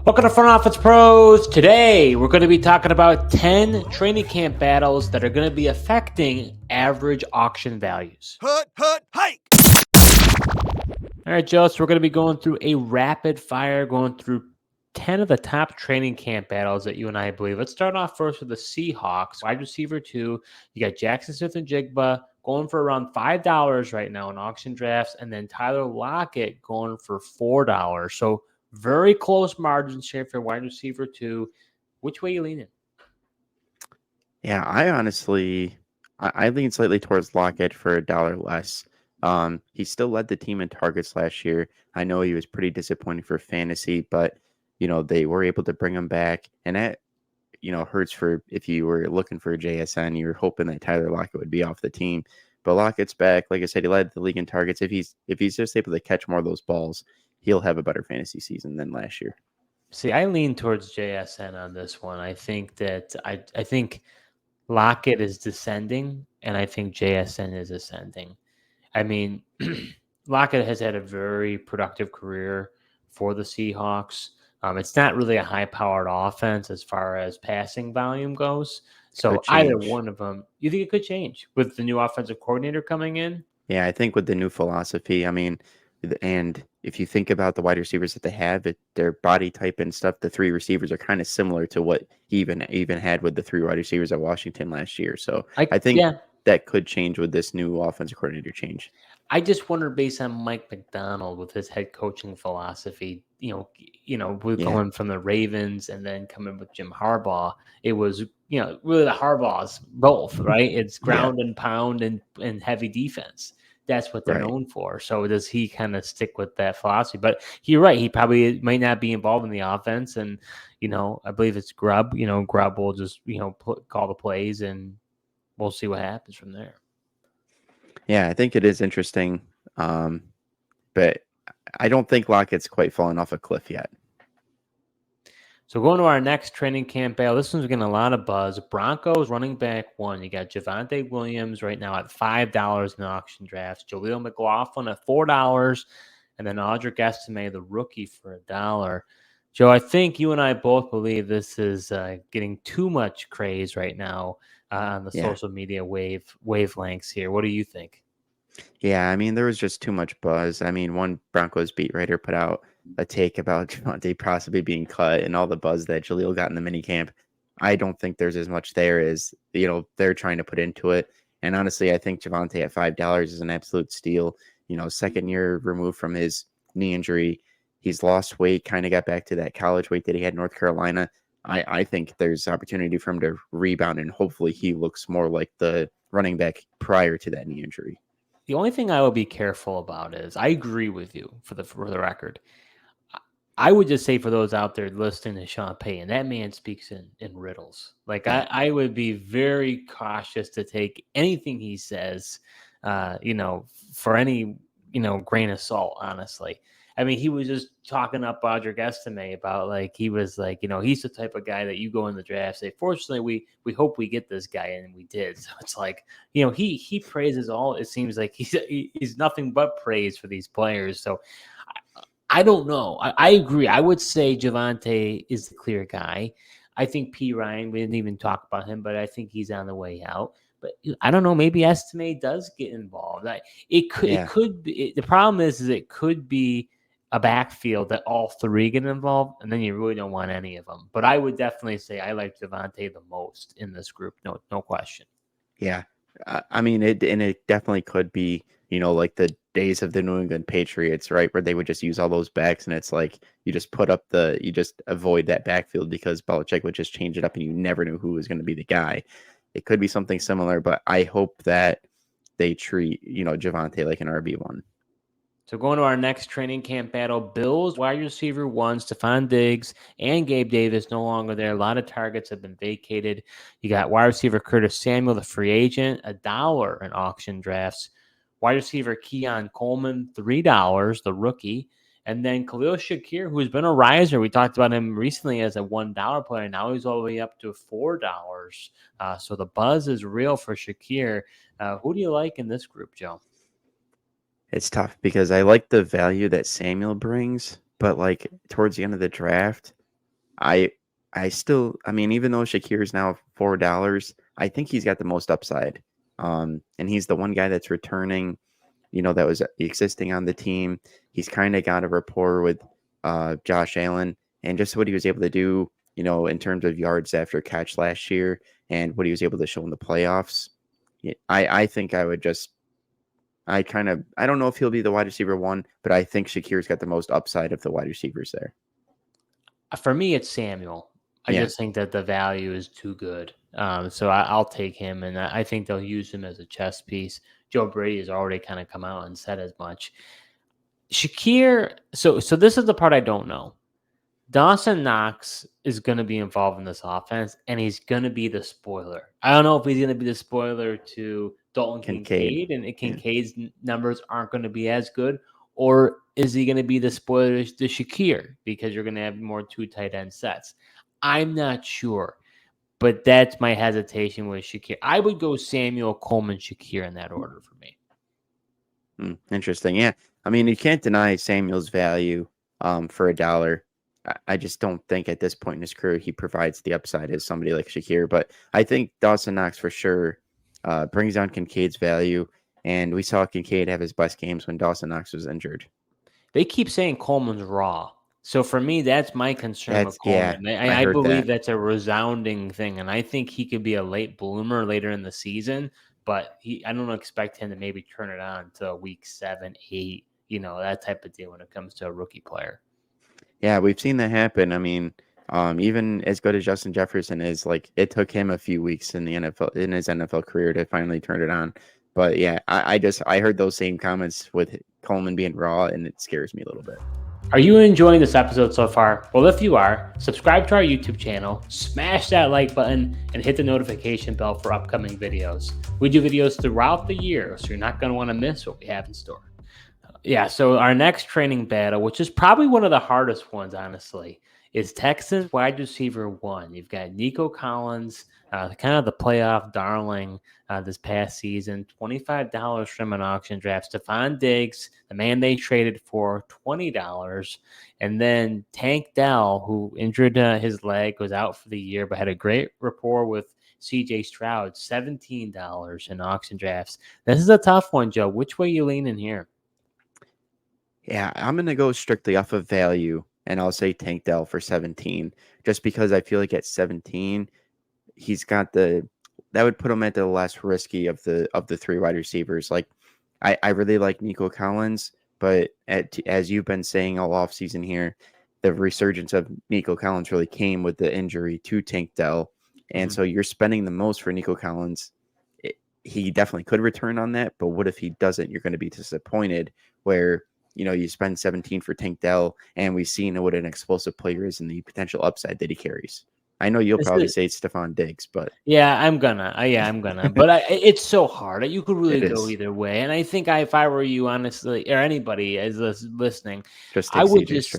Welcome to Front Office Pros. Today, we're going to be talking about 10 training camp battles that are going to be affecting average auction values. Hike! All right, Joe, so we're going to be going through a rapid fire, going through 10 of the top training camp battles that you and I believe. Let's start off first with the Seahawks, wide receiver 2. You got Jackson Smith-Njigba going for around $5 right now in auction drafts, and then Tyler Lockett going for $4. So very close margins here for wide receiver 2. Which way are you leaning? Yeah, I honestly, I lean slightly towards Lockett for $1 less. He still led the team in targets last year. I know he was pretty disappointing for fantasy, but they were able to bring him back, and that hurts for if you were looking for a JSN, you were hoping that Tyler Lockett would be off the team. But Lockett's back. Like I said, he led the league in targets. If he's just able to catch more of those balls, he'll have a better fantasy season than last year. See, I lean towards JSN on this one. I think that I think Lockett is descending, and I think JSN is ascending. I mean, Lockett has had a very productive career for the Seahawks. It's not really a high-powered offense as far as passing volume goes. So either one of them, you think it could change with the new offensive coordinator coming in? Yeah, I think with the new philosophy, and if you think about the wide receivers that they have, their body type and stuff, the 3 receivers are kind of similar to what he even had with the 3 wide receivers at Washington last year. So I think that could change with this new offensive coordinator change. I just wonder, based on Mike McDonald with his head coaching philosophy, going from the Ravens and then coming with Jim Harbaugh, it was, really the Harbaughs both, right? It's ground and pound and heavy defense. That's what they're known for. So does he kind of stick with that philosophy? But you're right. He probably might not be involved in the offense. And, I believe it's Grubb. Grubb will just, call the plays, and we'll see what happens from there. Yeah, I think it is interesting. But I don't think Lockett's quite fallen off a cliff yet. So going to our next training camp battle, this one's getting a lot of buzz. Broncos running back 1. You got Javonte Williams right now at $5 in auction drafts. Jaleel McLaughlin at $4. And then Audric Estime, the rookie, for $1. Joe, I think you and I both believe this is getting too much craze right now on the social media wavelengths here. What do you think? Yeah, there was just too much buzz. One Broncos beat writer put out a take about Javonte possibly being cut and all the buzz that Jaleel got in the minicamp. I don't think there's as much there as, they're trying to put into it. And honestly, I think Javonte at $5 is an absolute steal. Second year removed from his knee injury. He's lost weight, kind of got back to that college weight that he had in North Carolina. I think there's opportunity for him to rebound, and hopefully he looks more like the running back prior to that knee injury. The only thing I will be careful about is, I agree with you for the record. I would just say for those out there listening to Sean Payton, that man speaks in riddles. Like I would be very cautious to take anything he says, for any, grain of salt, honestly. He was just talking up Audric Estime about he was he's the type of guy that you go in the draft, say, fortunately, we hope we get this guy, and we did. So it's he praises all. It seems like he's nothing but praise for these players. So I don't know. I agree. I would say Javonte is the clear guy. I think P. Ryan, we didn't even talk about him, but I think he's on the way out. But I don't know. Maybe Estime does get involved. It could be. The problem is it could be a backfield that all 3 get involved, and then you really don't want any of them. But I would definitely say I like Javonte the most in this group. No question. Yeah. It definitely could be, like the days of the New England Patriots, right? Where they would just use all those backs, and it's like you just you just avoid that backfield because Belichick would just change it up and you never knew who was going to be the guy. It could be something similar, but I hope that they treat, Javonte like an RB1. So going to our next training camp battle, Bills wide receiver 1, Stephon Diggs and Gabe Davis no longer there. A lot of targets have been vacated. You got wide receiver Curtis Samuel, the free agent, $1 in auction drafts. Wide receiver Keon Coleman, $3, the rookie. And then Khalil Shakir, who's been a riser. We talked about him recently as a $1 player. Now he's all the way up to $4. So the buzz is real for Shakir. Who do you like in this group, Joe? It's tough because I like the value that Samuel brings, but towards the end of the draft, I mean, even though Shakir is now $4, I think he's got the most upside. And he's the one guy that's returning, that was existing on the team. He's kind of got a rapport with Josh Allen, and just what he was able to do, in terms of yards after catch last year and what he was able to show in the playoffs. I think I would just, I don't know if he'll be the wide receiver one, but I think Shakir's got the most upside of the wide receivers there. For me, it's Samuel. I just think that the value is too good. So I'll take him, and I think they'll use him as a chess piece. Joe Brady has already kind of come out and said as much. Shakir, so this is the part I don't know. Dawson Knox is going to be involved in this offense, and he's going to be the spoiler. I don't know if he's going to be the spoiler to Dalton Kincaid, and Kincaid's numbers aren't going to be as good, or is he going to be the spoiler to Shakir because you're going to have more 2 tight end sets? I'm not sure, but that's my hesitation with Shakir. I would go Samuel, Coleman, Shakir in that order for me. Interesting. Yeah. I mean, you can't deny Samuel's value for $1. I just don't think at this point in his career he provides the upside as somebody like Shakir. But I think Dawson Knox for sure brings down Kincaid's value. And we saw Kincaid have his best games when Dawson Knox was injured. They keep saying Coleman's raw. So for me, that's my concern with Coleman. Yeah, I believe that's a resounding thing. And I think he could be a late bloomer later in the season. But I don't expect him to maybe turn it on to week 7, 8, that type of deal when it comes to a rookie player. Yeah, we've seen that happen. I mean, even as good as Justin Jefferson is, like, it took him a few weeks in his NFL career to finally turn it on. But yeah, I heard those same comments with Coleman being raw, and it scares me a little bit. Are you enjoying this episode so far? Well, if you are, subscribe to our YouTube channel, smash that like button, and hit the notification bell for upcoming videos. We do videos throughout the year, so you're not going to want to miss what we have in store. Yeah, so our next training battle, which is probably one of the hardest ones, honestly, is Texans wide receiver 1. You've got Nico Collins, kind of the playoff darling this past season, $25 from an auction draft. Stephon Diggs, the man they traded for, $20. And then Tank Dell, who injured his leg, was out for the year, but had a great rapport with CJ Stroud, $17 in auction drafts. This is a tough one, Joe. Which way you leaning here? Yeah, I'm going to go strictly off of value, and I'll say Tank Dell for 17, just because I feel like at 17, he's got that would put him at the less risky of the 3 wide receivers. Like, I really like Nico Collins, but as you've been saying all offseason here, the resurgence of Nico Collins really came with the injury to Tank Dell. And so you're spending the most for Nico Collins. He definitely could return on that, but what if he doesn't? You're going to be disappointed where you spend 17 for Tank Dell, and we've seen what an explosive player is and the potential upside that he carries. I know you'll probably say it's Stephon Diggs, but I'm gonna. But it's so hard. You could really go either way. And I think if I were you, honestly, or anybody as listening, I would just.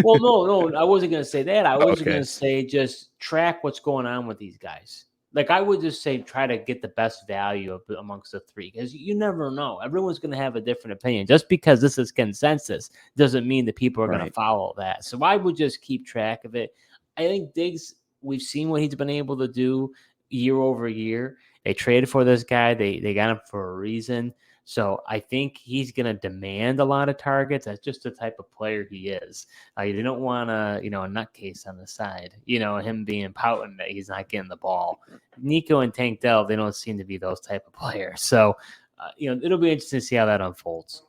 Well, no, I wasn't gonna say that. I was gonna say just track what's going on with these guys. Like, I would just say try to get the best value amongst the 3, because you never know. Everyone's going to have a different opinion. Just because this is consensus doesn't mean that people are going to follow that. So I would just keep track of it. I think Diggs, we've seen what he's been able to do year over year. They traded for this guy. They got him for a reason. So I think he's going to demand a lot of targets. That's just the type of player he is. You don't want a nutcase on the side, him being pouting that he's not getting the ball. Nico and Tank Dell, they don't seem to be those type of players. So, it'll be interesting to see how that unfolds.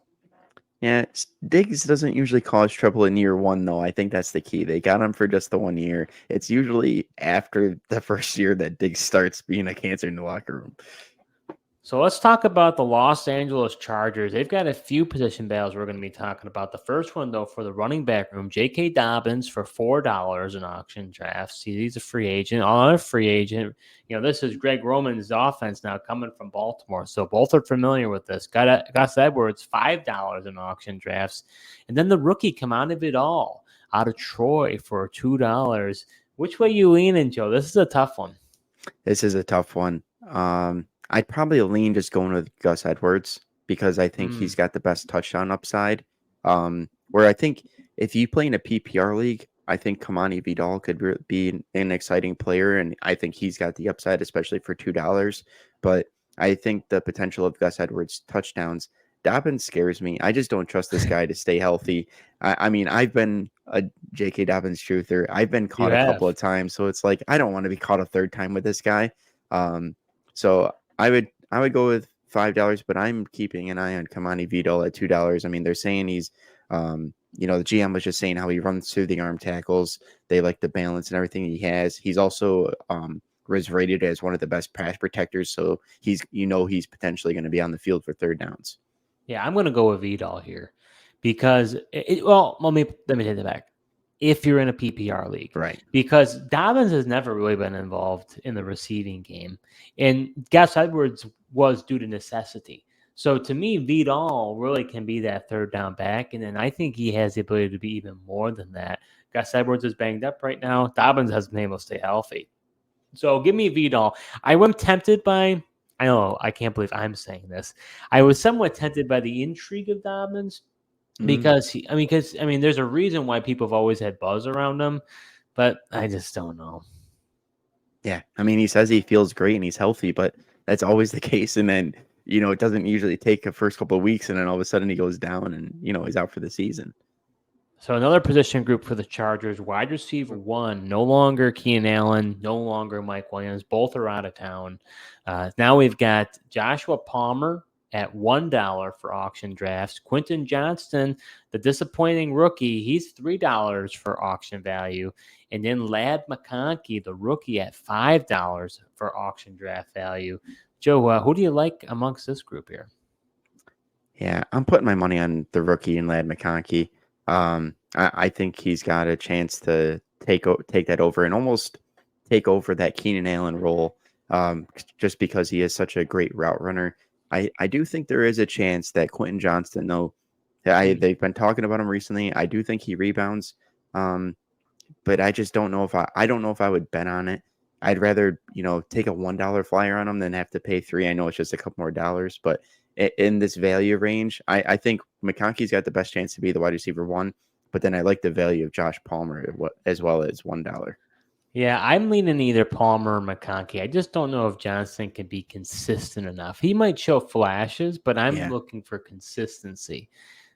Yeah, Diggs doesn't usually cause trouble in year 1, though. I think that's the key. They got him for just the 1 year. It's usually after the first year that Diggs starts being a cancer in the locker room. So let's talk about the Los Angeles Chargers. They've got a few position battles we're going to be talking about. The first one, though, for the running back room, J.K. Dobbins for $4 in auction drafts. He's a free agent. Another free agent. This is Greg Roman's offense now coming from Baltimore. So both are familiar with this. Gus Edwards, $5 in auction drafts. And then the rookie come out of it all, out of Troy for $2. Which way you leaning, Joe? This is a tough one. This is a tough one. I'd probably lean just going with Gus Edwards because I think he's got the best touchdown upside. Where I think if you play in a PPR league, I think Kamani Vidal could be an exciting player, and I think he's got the upside, especially for $2. But I think the potential of Gus Edwards' touchdowns, Dobbins scares me. I just don't trust this guy to stay healthy. I mean, I've been a J.K. Dobbins truther. I've been You caught a couple have. of times, so it's like I don't want to be caught a third time with this guy. So I would go with $5, but I'm keeping an eye on Kamani Vidal at $2. I mean, they're saying he's the GM was just saying how he runs through the arm tackles. They like the balance and everything he has. He's also was rated as one of the best pass protectors, so he's potentially going to be on the field for third downs. Yeah, I'm going to go with Vidal here because, let me take that back. If you're in a PPR league, Right. because Dobbins has never really been involved in the receiving game, and Gus Edwards was due to necessity. So to me, Vidal really can be that third down back, and then I think he has the ability to be even more than that. Gus Edwards is banged up right now. Dobbins hasn't been able to stay healthy. So give me Vidal. I was tempted by, I know, I can't believe I'm saying this. I was somewhat tempted by the intrigue of Dobbins because there's a reason why people have always had buzz around him, but I just don't know. Yeah, I mean, he says he feels great and he's healthy, but that's always the case. And then it doesn't usually take a first couple of weeks, and then all of a sudden he goes down and he's out for the season. So another position group for the Chargers, wide receiver 1, no longer Keenan Allen, no longer Mike Williams. Both are out of town. Now we've got Joshua Palmer at $1 for auction drafts. Quentin Johnston, the disappointing rookie, he's $3 for auction value. And then Ladd McConkey, the rookie, at $5 for auction draft value. Joe, who do you like amongst this group here? Yeah, I'm putting my money on the rookie and Ladd McConkey. I think he's got a chance to take that over and almost take over that Keenan Allen role, just because he is such a great route runner. I do think there is a chance that Quentin Johnston, though, they've been talking about him recently. I do think he rebounds, but I just don't know I don't know if I would bet on it. I'd rather take a $1 flyer on him than have to pay $3. I know it's just a couple more dollars, but in this value range, I think McConkey's got the best chance to be the wide receiver 1, but then I like the value of Josh Palmer as well as $1. Yeah, I'm leaning either Palmer or McConkey. I just don't know if Johnson can be consistent enough. He might show flashes, but I'm looking for consistency.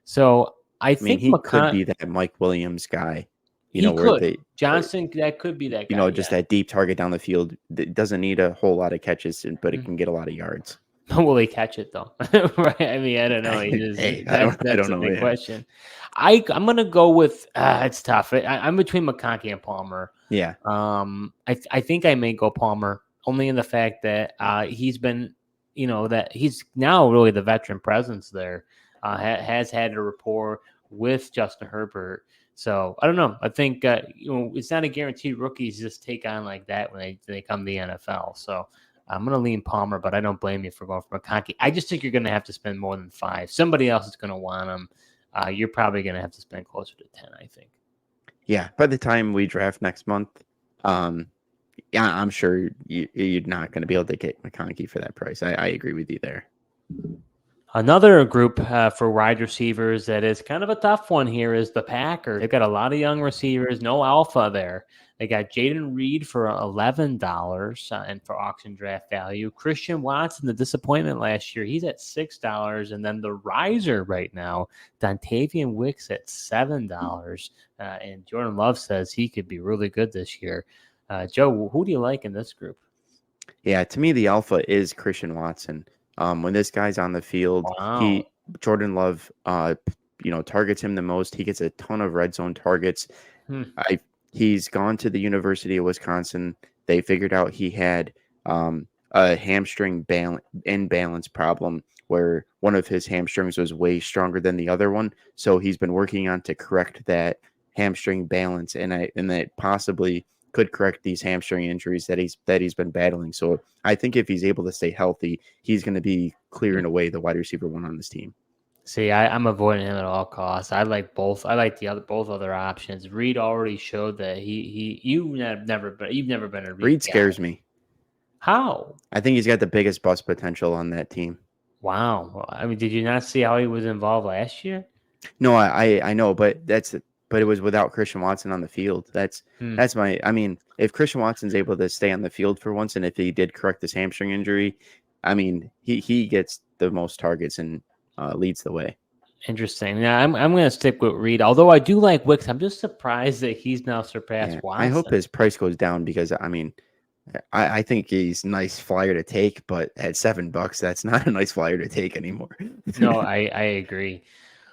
So I think he could be that Mike Williams guy. Johnson, that could be that guy. Just that deep target down the field. It doesn't need a whole lot of catches, but it can get a lot of yards. Will he catch it though? Right? I mean, I don't know. That's a big question. I'm gonna go with. It's tough. I'm between McConkey and Palmer. Yeah. I think I may go Palmer only in the fact that he's been, that he's now really the veteran presence there. Has had a rapport with Justin Herbert. So I don't know. I think it's not a guaranteed rookies just take on like that when they come to the NFL. So I'm going to lean Palmer, but I don't blame you for going for McConkey. I just think you're going to have to spend more than $5. Somebody else is going to want him. You're probably going to have to spend closer to 10, I think. Yeah, by the time we draft next month, I'm sure you're not going to be able to get McConkey for that price. I agree with you there. Another group for wide receivers that is kind of a tough one here is the Packers. They've got a lot of young receivers, no alpha there. They got Jaden Reed for $11 and for auction draft value. Christian Watson, the disappointment last year, he's at $6. And then the riser right now, Dontavian Wicks at $7. And Jordan Love says he could be really good this year. Joe, who do you like in this group? Yeah, to me, the alpha is Christian Watson. When this guy's on the field, Jordan Love, targets him the most. He gets a ton of red zone targets. He's gone to the University of Wisconsin. They figured out he had a hamstring imbalance problem where one of his hamstrings was way stronger than the other one. So he's been working on to correct that hamstring balance, and that possibly could correct these hamstring injuries that he's been battling. So I think if he's able to stay healthy, he's going to be clearing away the wide receiver 1 on this team. See, I'm avoiding him at all costs. I like both. I like both other options. Reed already showed that you've never been a Reed scares me. How? I think he's got the biggest bust potential on that team. Wow. I mean, did you not see how he was involved last year? No, I know, but but it was without Christian Watson on the field. That's my. I mean, if Christian Watson's able to stay on the field for once, and if he did correct his hamstring injury, I mean, he gets the most targets and leads the way. Interesting. Yeah, I'm going to stick with Reed. Although I do like Wicks, I'm just surprised that he's now surpassed Yeah, I hope Watson. his price goes down because I mean, I think he's a nice flyer to take, but at $7, that's not a nice flyer to take anymore. No, I agree.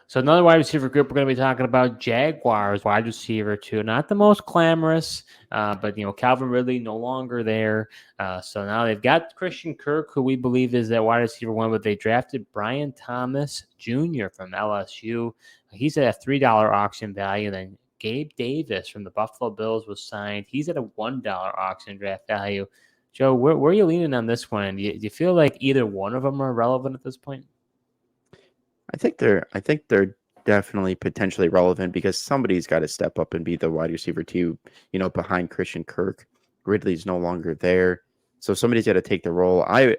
So another wide receiver group we're going to be talking about, Jaguars wide receiver 2. Not the most glamorous, but Calvin Ridley no longer there. So now they've got Christian Kirk, who we believe is that wide receiver 1, but they drafted Brian Thomas Jr. from LSU. He's at a $3 auction value. Then Gabe Davis from the Buffalo Bills was signed. He's at a $1 auction draft value. Joe, where are you leaning on this one? Do you feel like either one of them are relevant at this point? I think they're definitely potentially relevant because somebody's got to step up and be the wide receiver 2, behind Christian Kirk. Ridley's no longer there. So somebody's got to take the role. I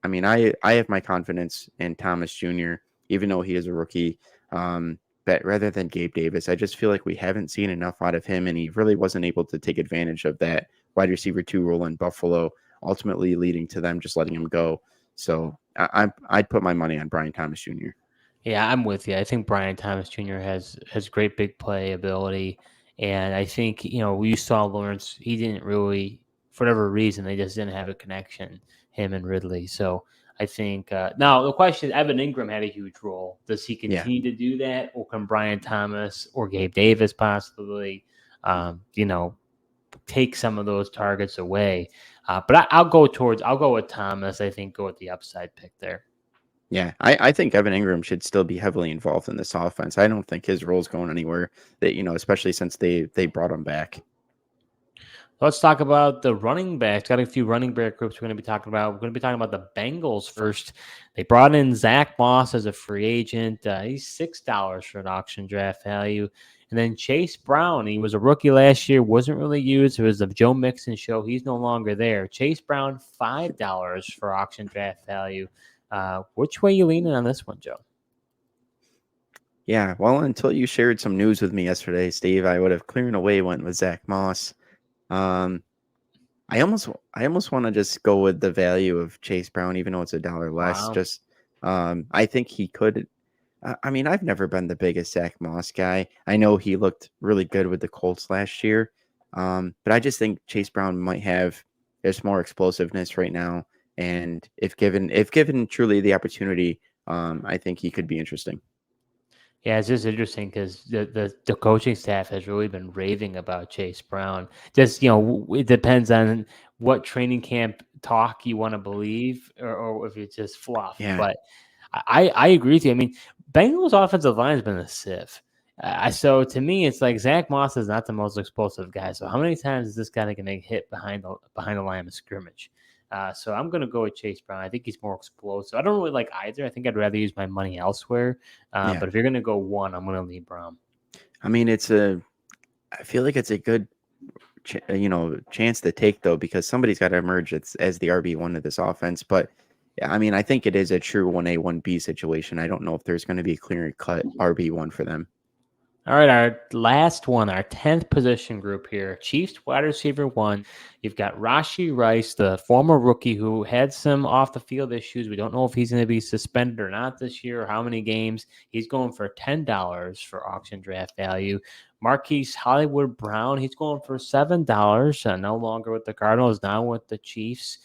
have my confidence in Thomas Jr., even though he is a rookie. But rather than Gabe Davis, I just feel like we haven't seen enough out of him, and he really wasn't able to take advantage of that wide receiver 2 role in Buffalo, ultimately leading to them just letting him go. So I'd put my money on Brian Thomas Jr. Yeah, I'm with you. I think Brian Thomas Jr. has great big play ability, and I think we saw Lawrence. He didn't really, for whatever reason, they just didn't have a connection, him and Ridley. So I think now the question is, Evan Ingram had a huge role. Does he continue to do that, or can Brian Thomas or Gabe Davis possibly, take some of those targets away? But I'll go with Thomas. I think go with the upside pick there. Yeah, I think Evan Ingram should still be heavily involved in this offense. I don't think his role's going anywhere. That especially since they brought him back. Let's talk about the running backs. Got a few running back groups we're going to be talking about. We're going to be talking about the Bengals first. They brought in Zach Moss as a free agent. He's $6 for an auction draft value. And then Chase Brown, he was a rookie last year, wasn't really used. It was the Joe Mixon show. He's no longer there. Chase Brown, $5 for auction draft value. Which way you leaning on this one, Joe? Yeah, well, until you shared some news with me yesterday, Steve, I would have cleared away went with Zach Moss. I almost want to just go with the value of Chase Brown, even though it's $1 less. Wow. Just I think he could. I mean, I've never been the biggest Zach Moss guy. I know he looked really good with the Colts last year, but I just think Chase Brown might have there's more explosiveness right now, and if given truly the opportunity, I think he could be interesting. Yeah, it's just interesting because the coaching staff has really been raving about Chase Brown. Just it depends on what training camp talk you want to believe, or if it's just fluff. Yeah. But I agree with you. I mean, Bengals offensive line has been a sieve. So to me, it's like Zach Moss is not the most explosive guy. So how many times is this guy going to hit behind the line of scrimmage? So I'm going to go with Chase Brown. I think he's more explosive. I don't really like either. I think I'd rather use my money elsewhere. But if you're going to go one, I'm going to leave Brown. I mean, I feel like it's a good, chance to take though, because somebody's got to emerge as the RB1 of this offense. But yeah, I mean, I think it is a true 1A, 1B situation. I don't know if there's going to be a clear cut RB1 for them. All right, our last one, our 10th position group here, Chiefs wide receiver 1. You've got Rashee Rice, the former rookie who had some off-the-field issues. We don't know if he's going to be suspended or not this year or how many games. He's going for $10 for auction draft value. Marquise Hollywood Brown, he's going for $7, no longer with the Cardinals, now with the Chiefs.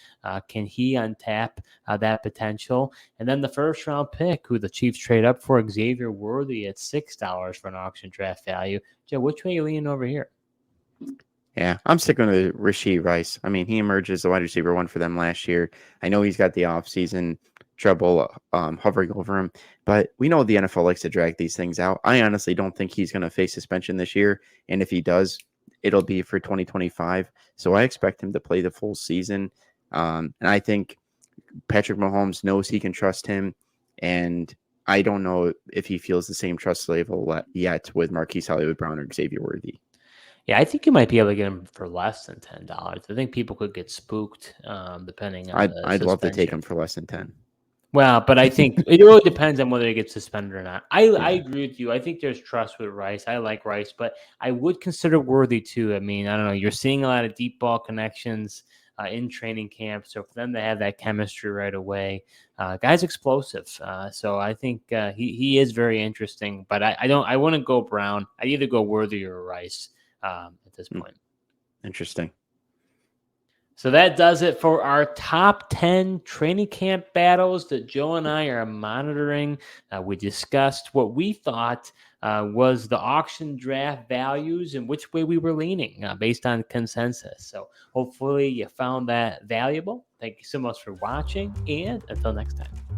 Can he untap that potential? And then the first-round pick, who the Chiefs trade up for, Xavier Worthy at $6 for an auction draft value. Joe, which way are you leaning over here? Yeah, I'm sticking with Rashee Rice. I mean, he emerged as the wide receiver 1 for them last year. I know he's got the offseason trouble hovering over him, but we know the NFL likes to drag these things out. I honestly don't think he's going to face suspension this year, and if he does, it'll be for 2025. So I expect him to play the full season, and I think Patrick Mahomes knows he can trust him, and I don't know if he feels the same trust level yet with Marquise Hollywood Brown or Xavier Worthy. Yeah, I think you might be able to get him for less than $10. I think people could get spooked depending on. I'd love to take him for less than 10. Well, but I think it really depends on whether he gets suspended or not. I agree with you. I think there's trust with Rice. I like Rice, but I would consider Worthy too. I mean, I don't know. You're seeing a lot of deep ball connections in training camp, so for them to have that chemistry right away, guy's explosive. So I think he is very interesting. But I wouldn't go Brown. I'd either go Worthy or Rice at this point. Interesting. So that does it for our top 10 training camp battles that Joe and I are monitoring. We discussed what we thought was the auction draft values and which way we were leaning based on consensus. So hopefully you found that valuable. Thank you so much for watching, and until next time.